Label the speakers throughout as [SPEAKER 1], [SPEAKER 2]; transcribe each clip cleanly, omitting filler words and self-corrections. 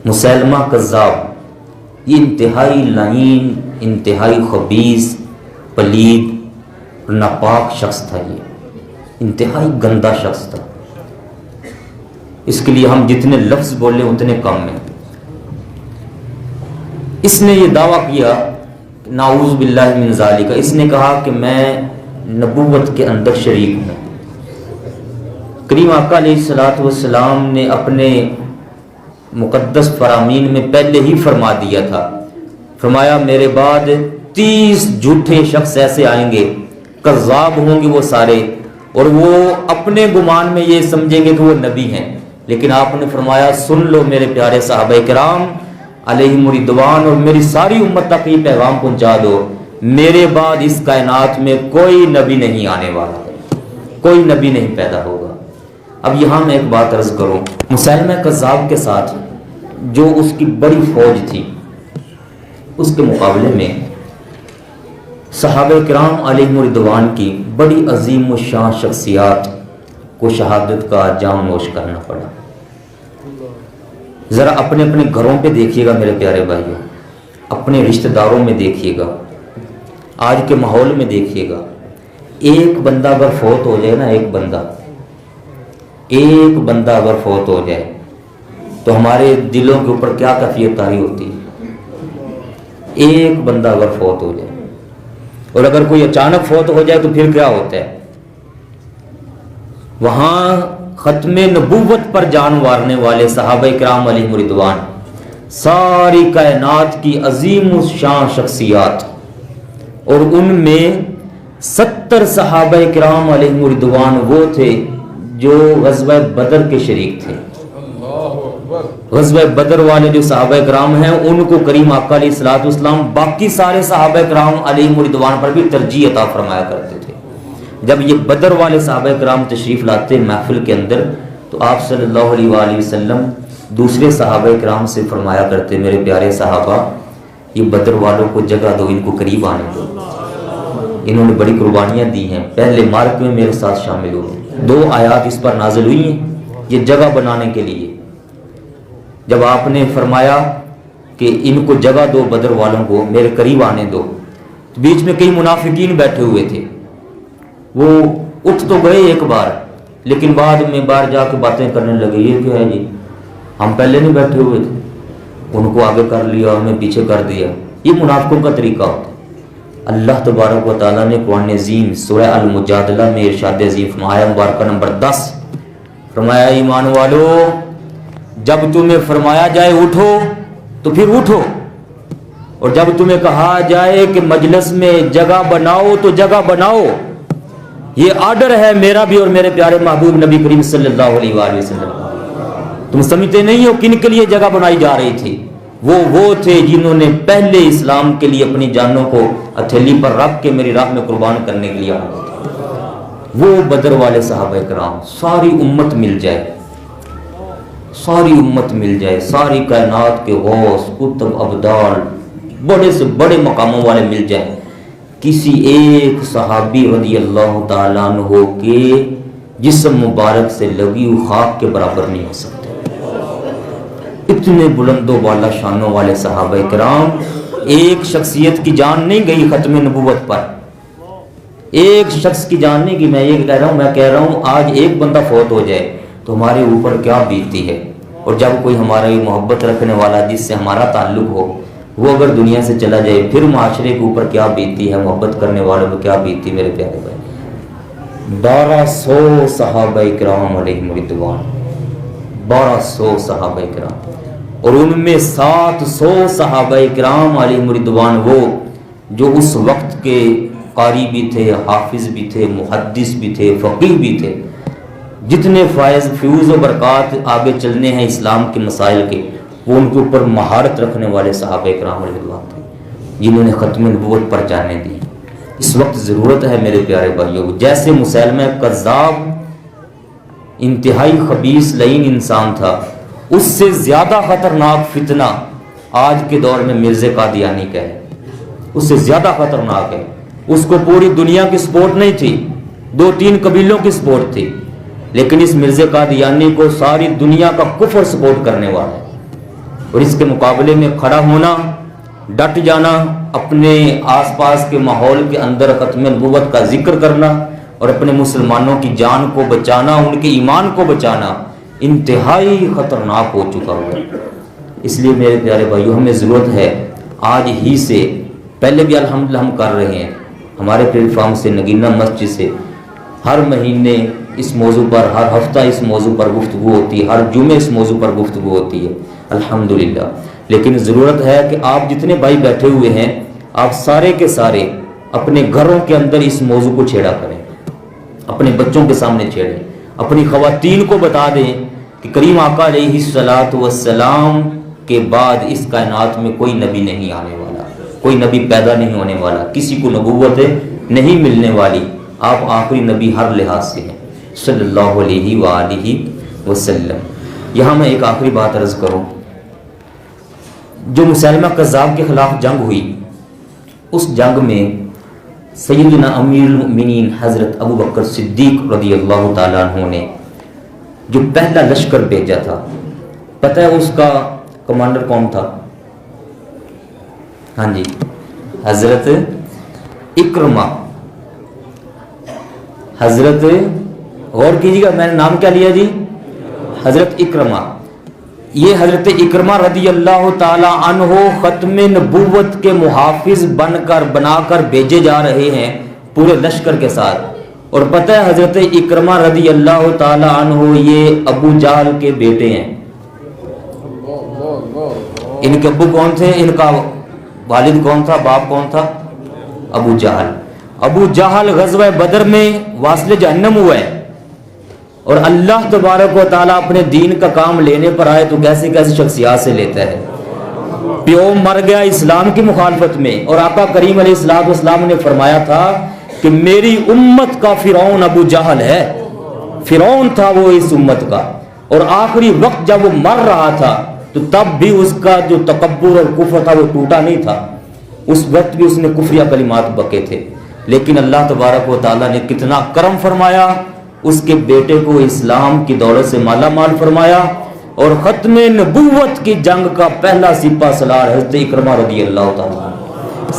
[SPEAKER 1] مسیلمہ کذاب یہ انتہائی لعین، انتہائی خبیث، پلید اور ناپاک شخص تھا، یہ انتہائی گندا شخص تھا۔ اس کے لیے ہم جتنے لفظ بولیں اتنے کم ہیں۔ اس نے یہ دعویٰ کیا، نعوذ باللہ من ذالک، اس نے کہا کہ میں نبوت کے اندر شریک ہوں۔ کریم آقا علیہ الصلوۃ والسلام نے اپنے مقدس فرامین میں پہلے ہی فرما دیا تھا، فرمایا میرے بعد 30 جھوٹے شخص ایسے آئیں گے، کذاب ہوں گے وہ سارے، اور وہ اپنے گمان میں یہ سمجھیں گے کہ وہ نبی ہیں، لیکن آپ نے فرمایا سن لو میرے پیارے صحابہ کرام علیہم رضوان، اور میری ساری امت تک یہ پیغام پہنچا دو، میرے بعد اس کائنات میں کوئی نبی نہیں آنے والا ہے، کوئی نبی نہیں پیدا ہوگا۔ اب یہاں میں ایک بات عرض کروں، مسیلمہ کذاب کے ساتھ جو اس کی بڑی فوج تھی، اس کے مقابلے میں صحابہ کرام علیہم رضوان کی بڑی عظیم و شان شخصیات کو شہادت کا جام نوش کرنا پڑا۔ ذرا اپنے اپنے گھروں پہ دیکھیے گا میرے پیارے بھائیوں، اپنے رشتہ داروں میں دیکھیے گا، آج کے ماحول میں دیکھیے گا، ایک بندہ اگر فوت ہو جائے نا، ایک بندہ اگر فوت ہو جائے تو ہمارے دلوں کے اوپر کیا کیفیت طاری ہوتی ہے۔ ایک بندہ اگر فوت ہو جائے، اور اگر کوئی اچانک فوت ہو جائے تو پھر کیا ہوتا ہے؟ وہاں ختم نبوت پر جان مارنے والے صحابہ کرام علیہم رضوان، ساری کائنات کی عظیم الشان شخصیات، اور ان میں 70 صحابہ کرام علیہم رضوان وہ تھے جو غزوہ بدر کے شریک تھے۔ غزوہ بدر والے جو صحابہ کرام ہیں ان کو کریم آقا علیہ الصلوۃ والسلام باقی سارے صحابہ کرام علیہم رضوان پر بھی ترجیح عطا فرمایا کرتے تھے۔ جب یہ بدر والے صحابہ کرام تشریف لاتے محفل کے اندر تو آپ صلی اللہ علیہ وآلہ وسلم دوسرے صحابہ کرام سے فرمایا کرتے، میرے پیارے صحابہ یہ بدر والوں کو جگہ دو، ان کو قریب آنے دو، انہوں نے بڑی قربانیاں دی ہیں، پہلے مارک میں میرے ساتھ شامل ہوئے۔ 2 آیات اس پر نازل ہوئی ہیں یہ جگہ بنانے کے لیے۔ جب آپ نے فرمایا کہ ان کو جگہ دو، بدر والوں کو میرے قریب آنے دو، تو بیچ میں کئی منافقین بیٹھے ہوئے تھے، وہ اٹھ تو گئے ایک بار، لیکن بعد میں باہر جا کے باتیں کرنے لگے، یہ کیا ہے جی، ہم پہلے نہیں بیٹھے ہوئے تھے، ان کو آگے کر لیا، ہمیں پیچھے کر دیا۔ یہ منافقوں کا طریقہ ہوتا ہے۔ اللہ تبارک و تعالیٰ نے قرآن عظیم سورہ المجادلہ میں ارشاد عظیم فرمایا، مبارکہ نمبر 10، فرمایا ایمان والو جب تمہیں فرمایا جائے اٹھو تو پھر اٹھو، اور جب تمہیں کہا جائے کہ مجلس میں جگہ بناؤ تو جگہ بناؤ۔ یہ آرڈر ہے میرا بھی اور میرے پیارے محبوب نبی کریم صلی اللہ علیہ وآلہ وسلم۔ تم سمجھتے نہیں ہو کن کے لیے جگہ بنائی جا رہی تھی؟ وہ تھے جنہوں نے پہلے اسلام کے لیے اپنی جانوں کو ہتھیلی پر رکھ کے میری راہ میں قربان کرنے کے لیے آئے تھے۔ وہ بدر والے صحابہ کرام، ساری امت مل جائے، ساری امت مل جائے، ساری کائنات کے غوث قطب ابدال بڑے سے بڑے مقاموں والے مل جائیں، کسی ایک صحابی رضی اللہ تعالیٰ عنہ کے جسم مبارک سے لگی ہوئی خاک کے برابر نہیں ہو سکتے۔ اتنے بلند و بالا شانوں والے صحابہ کرام، ایک شخصیت کی جان نہیں گئی ختم نبوت پر، ایک شخص کی جان نہیں گئی۔ میں یہ کہہ رہا ہوں آج ایک بندہ فوت ہو جائے تو ہمارے اوپر کیا بیتتی ہے، اور جب کوئی ہمارا محبت رکھنے والا جس سے ہمارا تعلق ہو وہ اگر دنیا سے چلا جائے پھر معاشرے کے اوپر کیا بیتتی ہے، محبت کرنے والوں کو کیا بیتتی ہے۔ میرے پیارے بھائی 1200 صحابہ کرام علیہم رضوان، 1200 صحابہ کرام، اور ان میں 700 صحابہ کرام علیہم رضوان وہ جو اس وقت کے قاری بھی تھے، حافظ بھی تھے، محدث بھی تھے، فقیہ بھی تھے، جتنے فیوز و برکات آگے چلنے ہیں اسلام کے مسائل کے، وہ ان کے اوپر مہارت رکھنے والے صحابہ کرام علیہ رضوان تھے، جنہوں نے ختم نبوت پر جانے دی۔ اس وقت ضرورت ہے میرے پیارے بھائیوں، جیسے مسیلمہ کذاب انتہائی خبیث لعین انسان تھا، اس سے زیادہ خطرناک فتنہ آج کے دور میں مرزا قادیانی کا ہے، اس سے زیادہ خطرناک ہے۔ اس کو پوری دنیا کی سپورٹ نہیں تھی، 2-3 قبیلوں کی سپورٹ تھی، لیکن اس مرزا قادیانی کو ساری دنیا کا کفر سپورٹ کرنے والا ہے۔ اور اس کے مقابلے میں کھڑا ہونا، ڈٹ جانا، اپنے آس پاس کے ماحول کے اندر ختم نبوت کا ذکر کرنا اور اپنے مسلمانوں کی جان کو بچانا، ان کے ایمان کو بچانا انتہائی خطرناک ہو چکا ہوا ہے۔ اس لیے میرے پیارے بھائیوں، ہمیں ضرورت ہے آج ہی سے، پہلے بھی الحمدللہ ہم کر رہے ہیں، ہمارے پلیٹ فارم سے، نگینہ مسجد سے ہر مہینے اس موضوع پر، ہر ہفتہ اس موضوع پر گفتگو ہوتی ہے، ہر جمعے اس موضوع پر گفتگو ہوتی ہے الحمدللہ۔ لیکن ضرورت ہے کہ آپ جتنے بھائی بیٹھے ہوئے ہیں، آپ سارے کے سارے اپنے گھروں کے اندر اس موضوع کو چھیڑا کریں، اپنے بچوں کے سامنے چھیڑیں، اپنی خواتین کو بتا دیں کہ کریم آقا علیہ الصلوۃ والسلام کے بعد اس کائنات میں کوئی نبی نہیں آنے والا، کوئی نبی پیدا نہیں ہونے والا، کسی کو نبوت نہیں ملنے والی، آپ آخری نبی ہر لحاظ سے ہیں صلی اللہ علیہ وآلہ وسلم۔ یہاں میں ایک آخری بات عرض کروں، جو مسیلمہ کذاب کے خلاف جنگ ہوئی، اس جنگ میں سیدنا امیر المؤمنین حضرت ابو بکر صدیق رضی اللہ تعالیٰ عنہ نے جو پہلا لشکر بھیجا تھا، پتہ ہے اس کا کمانڈر کون تھا؟ ہاں جی، حضرت اکرمہ۔ حضرت، غور کیجیے گا میں نے نام کیا لیا جی؟ حضرت اکرمہ۔ یہ حضرت اکرمہ رضی اللہ تعالی عنہ ختم نبوت کے محافظ بنا کر بھیجے جا رہے ہیں پورے لشکر کے ساتھ۔ اور پتہ ہے حضرت اکرمہ رضی اللہ تعالی عنہ یہ ابو جہل کے بیٹے ہیں۔ ان کے ابو کون تھے؟ ان کا والد کون تھا؟ باپ کون تھا؟ ابو جہل۔ ابو جہل غزوہ بدر میں واصل جہنم ہوا ہے، اور اللہ تبارک و تعالیٰ اپنے دین کا کام لینے پر آئے تو کیسے کیسے شخصیات سے لیتا ہے۔ پیو مر گیا اسلام کی مخالفت میں، اور آقا کریم علیہ الصلوۃ والسلام نے فرمایا تھا کہ میری امت کا فرعون ابو جہل ہے، فرعون تھا وہ اس امت کا، اور آخری وقت جب وہ مر رہا تھا تو تب بھی اس کا جو تکبر اور کفر تھا وہ ٹوٹا نہیں تھا، اس وقت بھی اس نے کفریہ کلمات بکے تھے، لیکن اللہ تبارک و تعالیٰ نے کتنا کرم فرمایا، اس کے بیٹے کو اسلام کی دولت سے مالا مال فرمایا، اور ختم نبوت کی جنگ کا پہلا سپہ سالار حضرت اکرمہ رضی اللہ تعالیٰ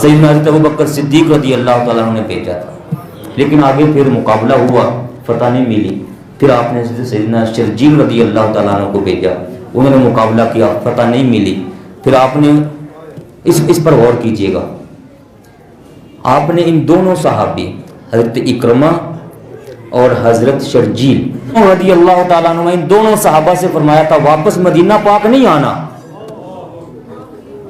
[SPEAKER 1] سیدنا حضرت ابو بکر صدیق رضی اللہ تعالیٰ نے بھیجا تھا۔ لیکن آگے پھر مقابلہ ہوا، فتح نہیں ملی، پھر آپ نے سیدنا شرجیل رضی اللہ تعالیٰ کو بھیجا، انہوں نے مقابلہ کیا، فتح نہیں ملی، پھر آپ نے اس پر غور کیجئے گا، آپ نے ان دونوں صحابی حضرت اکرمہ اور حضرت شرجیل رضی اللہ تعالیٰ عنہ، ان دونوں صحابہ سے فرمایا تھا واپس مدینہ پاک نہیں آنا۔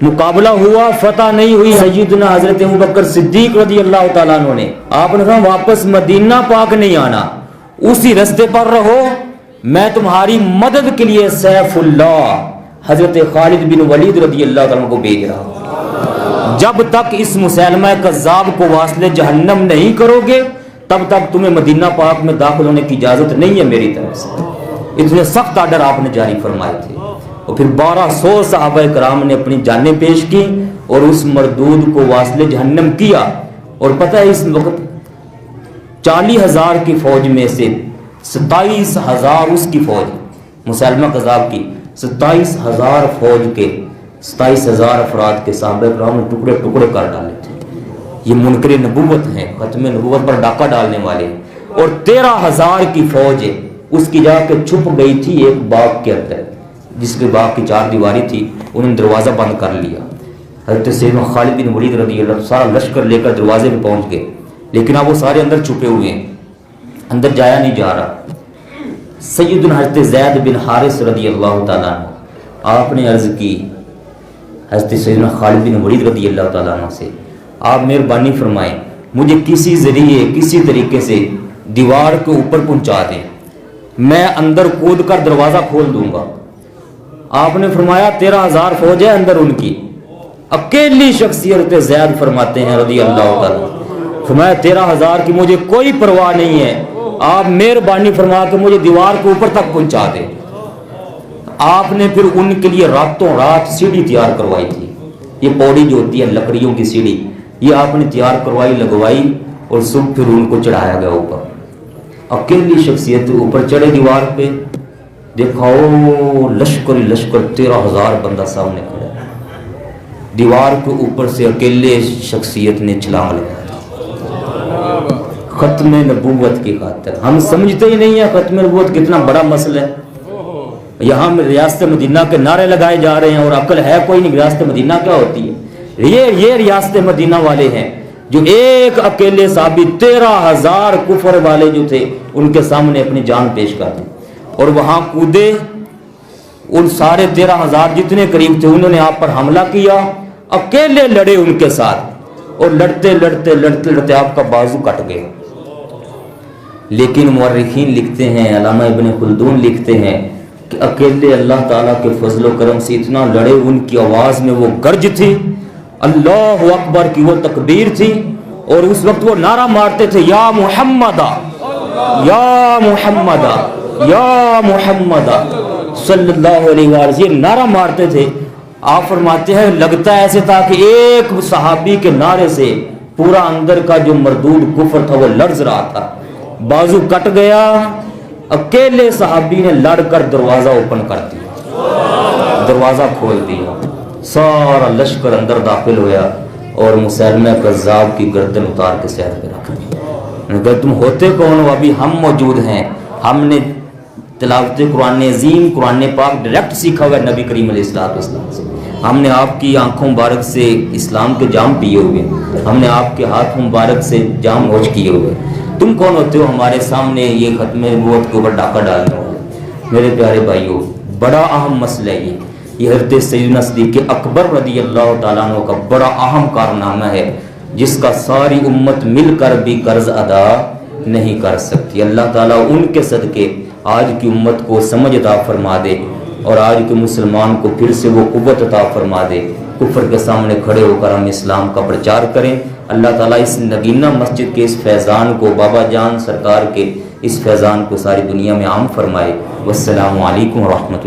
[SPEAKER 1] مقابلہ ہوا، فتح نہیں ہوئی، سیدنا حضرت ابو بکر صدیق رضی اللہ تعالیٰ عنہ نے آپ نے فرمایا واپس مدینہ پاک نہیں آنا، اسی رستے پر رہو، میں تمہاری مدد کے لیے سیف اللہ حضرت خالد بن ولید رضی اللہ تعالیٰ کو بھیج رہا ہوں۔ جب تک اس مسیلمہ کذاب کو واصل جہنم نہیں کرو گے تب تک تمہیں مدینہ پاک میں داخل ہونے کی اجازت نہیں ہے میری طرف سے۔ اتنے سخت آرڈر آپ نے جاری فرمائے تھے، اور پھر 1200 صحابہ کرام نے اپنی جانیں پیش کی اور اس مردود کو واصل جہنم کیا۔ اور پتہ ہے اس وقت 40,000 کی فوج میں سے 27,000 اس کی فوج، مسیلمہ کذاب کی 27,000 فوج کے 27,000 افراد کے صحابہ کرام نے ٹکڑے ٹکڑے کر ڈالے تھے۔ یہ منکر نبوت ہیں، ختم نبوت پر ڈاکہ ڈالنے والے، اور 13,000 کی فوج اس کی جا کے چھپ گئی تھی ایک باغ کے اندر، جس کے باغ کی 4 دیواری تھی، انہوں نے دروازہ بند کر لیا۔ حضرت سیدنا خالد بن ولید رضی اللہ عنہ سارا لشکر لے کر دروازے پہ پہنچ گئے، لیکن اب وہ سارے اندر چھپے ہوئے ہیں، اندر جایا نہیں جا رہا۔ سیدنا حضرت زید بن حارث رضی اللہ تعالیٰ عنہ، آپ نے عرض کی حضرت سیدنا خالد بن ولید رضی اللہ تعالیٰ عنہ سے، آپ مہربانی فرمائیں مجھے کسی ذریعے کسی طریقے سے دیوار کے اوپر پہنچا دیں، میں اندر کود کر دروازہ کھول دوں گا۔ آپ نے فرمایا 13,000 فوج ہے اندر ان کی، اکیلی شخصیت زید فرماتے ہیں رضی اللہ تعالیٰ، فرمایا 13,000 کی مجھے کوئی پرواہ نہیں ہے، آپ مہربانی فرما کے مجھے دیوار کے اوپر تک پہنچا دیں۔ آپ نے پھر ان کے لیے راتوں رات سیڑھی تیار کروائی تھی، یہ پوڑی جو ہوتی ہے لکڑیوں کی سیڑھی، یہ آپ نے تیار کروائی، لگوائی، اور صبح پھر ان کو چڑھایا گیا اوپر۔ اکیلی شخصیت اوپر چڑھے دیوار پہ، دیکھا او لشکر لشکر 13,000 بندہ سامنے کھڑا ہے، دیوار کے اوپر سے اکیلے شخصیت نے چھلانگ لگایا ختم نبوت کی خاطر۔ ہم سمجھتے ہی نہیں ہیں ختم نبوت کتنا بڑا مسئلہ ہے۔ یہاں میں ریاست مدینہ کے نعرے لگائے جا رہے ہیں اور عقل ہے کوئی نہیں، ریاست مدینہ کیا ہوتی ہے؟ یہ ریاست مدینہ والے ہیں جو ایک اکیلے صحابی 13,000 کفر والے جو تھے ان کے سامنے اپنی جان پیش کر دی اور وہاں کودے، ان سارے 13,000 جتنے قریب تھے انہوں نے آپ پر حملہ کیا، اکیلے لڑے ان کے ساتھ اور لڑتے لڑتے لڑتے لڑتے آپ کا بازو کٹ گیا۔ لیکن مورخین لکھتے ہیں، علامہ ابن خلدون لکھتے ہیں کہ اکیلے اللہ تعالیٰ کے فضل و کرم سے اتنا لڑے، ان کی آواز میں وہ گرج تھی، اللہ اکبر کی وہ تکبیر تھی، اور اس وقت وہ نعرہ مارتے تھے یا محمد یا محمد یا محمد صلی اللہ علیہ وسلم، یہ نعرہ مارتے تھے۔ آپ فرماتے ہیں لگتا ایسے تھا کہ ایک صحابی کے نعرے سے پورا اندر کا جو مردود کفر تھا وہ لرز رہا تھا۔ بازو کٹ گیا، اکیلے صحابی نے لڑ کر دروازہ اوپن کر دیا، دروازہ کھول دیا، سارا لشکر اندر داخل ہوا اور مسیلمہ کذاب کی گردن اتار کے سیر پہ رکھ دی۔ اگر تم ہوتے کون ہو؟ ابھی ہم موجود ہیں، ہم نے تلاوت قرآن عظیم، قرآن پاک ڈائریکٹ سیکھا ہوا ہے نبی کریم علیہ السلام سے، ہم نے آپ کی آنکھوں مبارک سے اسلام کے جام پیے ہوئے، ہم نے آپ کے ہاتھ مبارک سے جام نوش کیے ہوئے، تم کون ہوتے ہو ہمارے سامنے یہ ختم نبوت کے اوپر ڈاکہ ڈالنے والے؟ میرے پیارے بھائیوں، بڑا اہم مسئلہ ہے یہ حضرت سیدنا صدیق اکبر رضی اللہ تعالیٰ عنہ کا بڑا اہم کارنامہ ہے جس کا ساری امت مل کر بھی قرض ادا نہیں کر سکتی۔ اللہ تعالیٰ ان کے صدقے آج کی امت کو سمجھ عطا فرما دے اور آج کے مسلمان کو پھر سے وہ قوت عطا فرما دے، کفر کے سامنے کھڑے ہو کر ہم اسلام کا پرچار کریں۔ اللہ تعالیٰ اس نگینہ مسجد کے اس فیضان کو، بابا جان سرکار کے اس فیضان کو ساری دنیا میں عام فرمائے۔ والسلام علیکم ورحمۃ اللہ۔